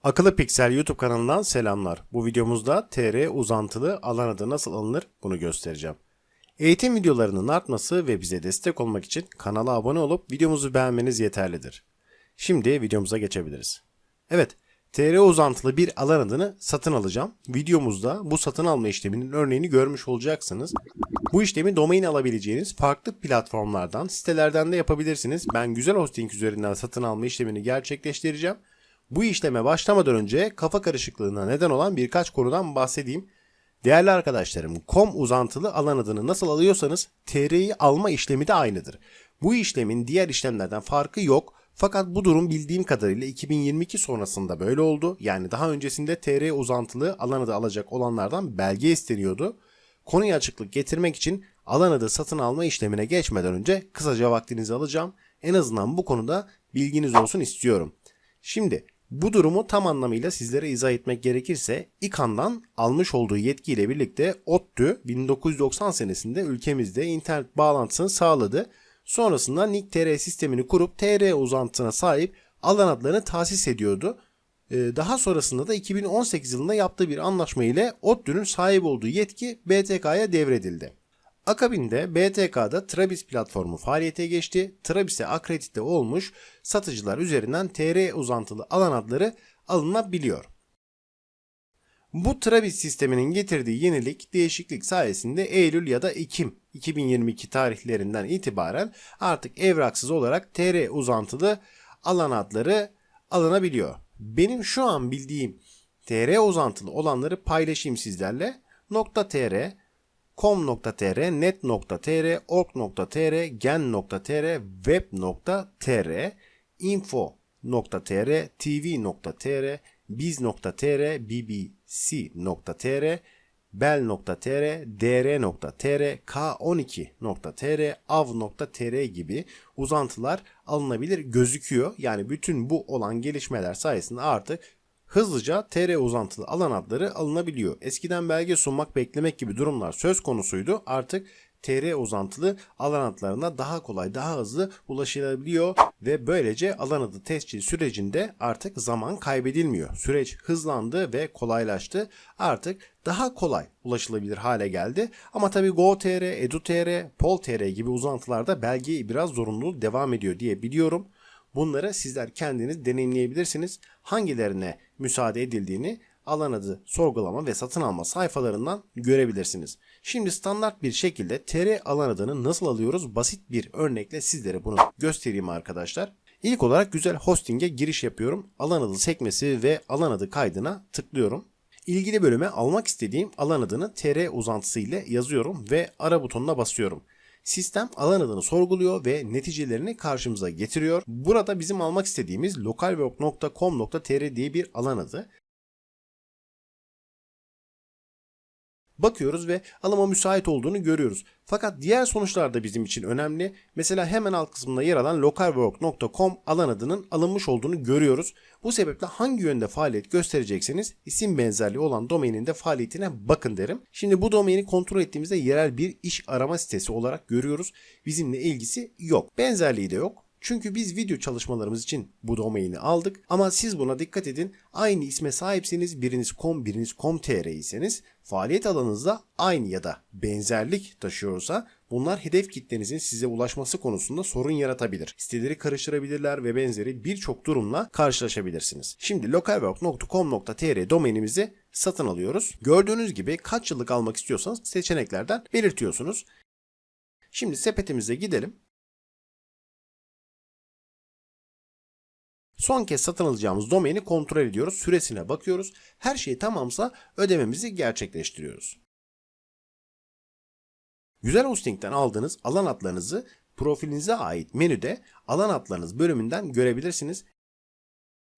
Akıllı Piksel YouTube kanalından selamlar. Bu videomuzda TR uzantılı alan adı nasıl alınır bunu göstereceğim. Eğitim videolarının artması ve bize destek olmak için kanala abone olup videomuzu beğenmeniz yeterlidir. Şimdi videomuza geçebiliriz. Evet, TR uzantılı bir alan adını satın alacağım. Videomuzda bu satın alma işleminin örneğini görmüş olacaksınız. Bu işlemi domain alabileceğiniz farklı platformlardan, sitelerden de yapabilirsiniz. Ben Güzel Hosting üzerinden satın alma işlemini gerçekleştireceğim. Bu işleme başlamadan önce kafa karışıklığına neden olan birkaç konudan bahsedeyim. Değerli arkadaşlarım, .com uzantılı alan adını nasıl alıyorsanız TR'yi alma işlemi de aynıdır. Bu işlemin diğer işlemlerden farkı yok. Fakat bu durum bildiğim kadarıyla 2022 sonrasında böyle oldu. Yani daha öncesinde TR uzantılı alan adı alacak olanlardan belge isteniyordu. Konuya açıklık getirmek için alan adı satın alma işlemine geçmeden önce kısaca vaktinizi alacağım. En azından bu konuda bilginiz olsun istiyorum. Şimdi bu durumu tam anlamıyla sizlere izah etmek gerekirse İKAN'dan almış olduğu yetkiyle birlikte ODTÜ 1990 senesinde ülkemizde internet bağlantısını sağladı. Sonrasında NIK-TR sistemini kurup TR uzantısına sahip alan adlarını tahsis ediyordu. Daha sonrasında da 2018 yılında yaptığı bir anlaşma ile ODTÜ'nün sahip olduğu yetki BTK'ya devredildi. Akabinde BTK'da Trabis platformu faaliyete geçti. Trabis'e akredite olmuş satıcılar üzerinden TR uzantılı alan adları alınabiliyor. Bu Trabis sisteminin getirdiği değişiklik sayesinde Eylül ya da Ekim 2022 tarihlerinden itibaren artık evraksız olarak TR uzantılı alan adları alınabiliyor. Benim şu an bildiğim TR uzantılı olanları paylaşayım sizlerle. .tr, com.tr, net.tr, org.tr, gen.tr, web.tr, info.tr, tv.tr, biz.tr, bbc.tr, bel.tr, dr.tr, k12.tr, av.tr gibi uzantılar alınabilir gözüküyor. Yani bütün bu olan gelişmeler sayesinde artık hızlıca TR uzantılı alan adları alınabiliyor. Eskiden belge sunmak, beklemek gibi durumlar söz konusuydu. Artık TR uzantılı alan adlarına daha kolay, daha hızlı ulaşılabiliyor ve böylece alan adı tescil sürecinde artık zaman kaybedilmiyor. Süreç hızlandı ve kolaylaştı. Artık daha kolay ulaşılabilir hale geldi. Ama tabii Go.tr, Edu.tr, Pol.tr gibi uzantılarda belge biraz zorunluluğu devam ediyor diye biliyorum. Bunları sizler kendiniz deneyimleyebilirsiniz. Hangilerine müsaade edildiğini alan adı sorgulama ve satın alma sayfalarından görebilirsiniz. Şimdi standart bir şekilde TR alan adını nasıl alıyoruz? Basit bir örnekle sizlere bunu göstereyim arkadaşlar. İlk olarak Güzel Hosting'e giriş yapıyorum. Alan adı sekmesi ve alan adı kaydına tıklıyorum. İlgili bölüme almak istediğim alan adını TR uzantısı ile yazıyorum ve ara butonuna basıyorum. Sistem alan adını sorguluyor ve neticelerini karşımıza getiriyor. Burada bizim almak istediğimiz localwork.com.tr diye bir alan adı. Bakıyoruz ve alıma müsait olduğunu görüyoruz. Fakat diğer sonuçlar da bizim için önemli. Mesela hemen alt kısmında yer alan localwork.com alan adının alınmış olduğunu görüyoruz. Bu sebeple hangi yönde faaliyet gösterecekseniz isim benzerliği olan domainin de faaliyetine bakın derim. Şimdi bu domaini kontrol ettiğimizde yerel bir iş arama sitesi olarak görüyoruz. Bizimle ilgisi yok. Benzerliği de yok. Çünkü biz video çalışmalarımız için bu domaini aldık ama siz buna dikkat edin. Aynı isme sahipseniz biriniz .com biriniz .com.tr iseniz faaliyet alanınızda aynı ya da benzerlik taşıyorsa bunlar hedef kitlenizin size ulaşması konusunda sorun yaratabilir. Siteleri karıştırabilirler ve benzeri birçok durumla karşılaşabilirsiniz. Şimdi localwork.com.tr domainimizi satın alıyoruz. Gördüğünüz gibi kaç yıllık almak istiyorsanız seçeneklerden belirtiyorsunuz. Şimdi sepetimize gidelim. Son kez satın alacağımız domaini kontrol ediyoruz. Süresine bakıyoruz. Her şey tamamsa ödememizi gerçekleştiriyoruz. Güzel Hosting'den aldığınız alan adlarınızı profilinize ait menüde alan adlarınız bölümünden görebilirsiniz.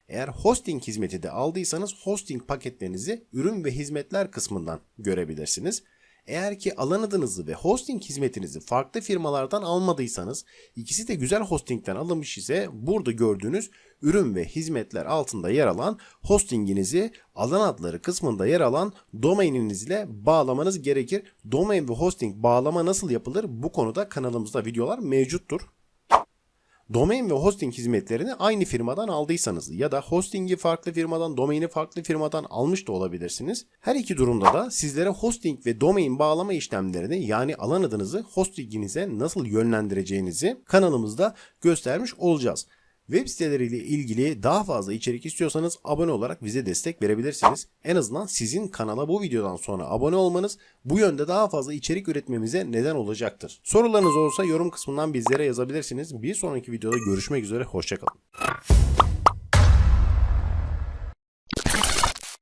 Eğer hosting hizmeti de aldıysanız hosting paketlerinizi ürün ve hizmetler kısmından görebilirsiniz. Eğer ki alan adınızı ve hosting hizmetinizi farklı firmalardan almadıysanız, ikisi de Güzel Hosting'den alınmış ise burada gördüğünüz ürün ve hizmetler altında yer alan hostinginizi alan adları kısmında yer alan domaininiz ile bağlamanız gerekir. Domain ve hosting bağlama nasıl yapılır? Bu konuda kanalımızda videolar mevcuttur. Domain ve hosting hizmetlerini aynı firmadan aldıysanız ya da hostingi farklı firmadan, domaini farklı firmadan almış da olabilirsiniz. Her iki durumda da sizlere hosting ve domain bağlama işlemlerini, yani alan adınızı hostinginize nasıl yönlendireceğinizi kanalımızda göstermiş olacağız. Web siteleriyle ilgili daha fazla içerik istiyorsanız abone olarak bize destek verebilirsiniz. En azından sizin kanala bu videodan sonra abone olmanız bu yönde daha fazla içerik üretmemize neden olacaktır. Sorularınız olursa yorum kısmından bizlere yazabilirsiniz. Bir sonraki videoda görüşmek üzere, hoşça kalın.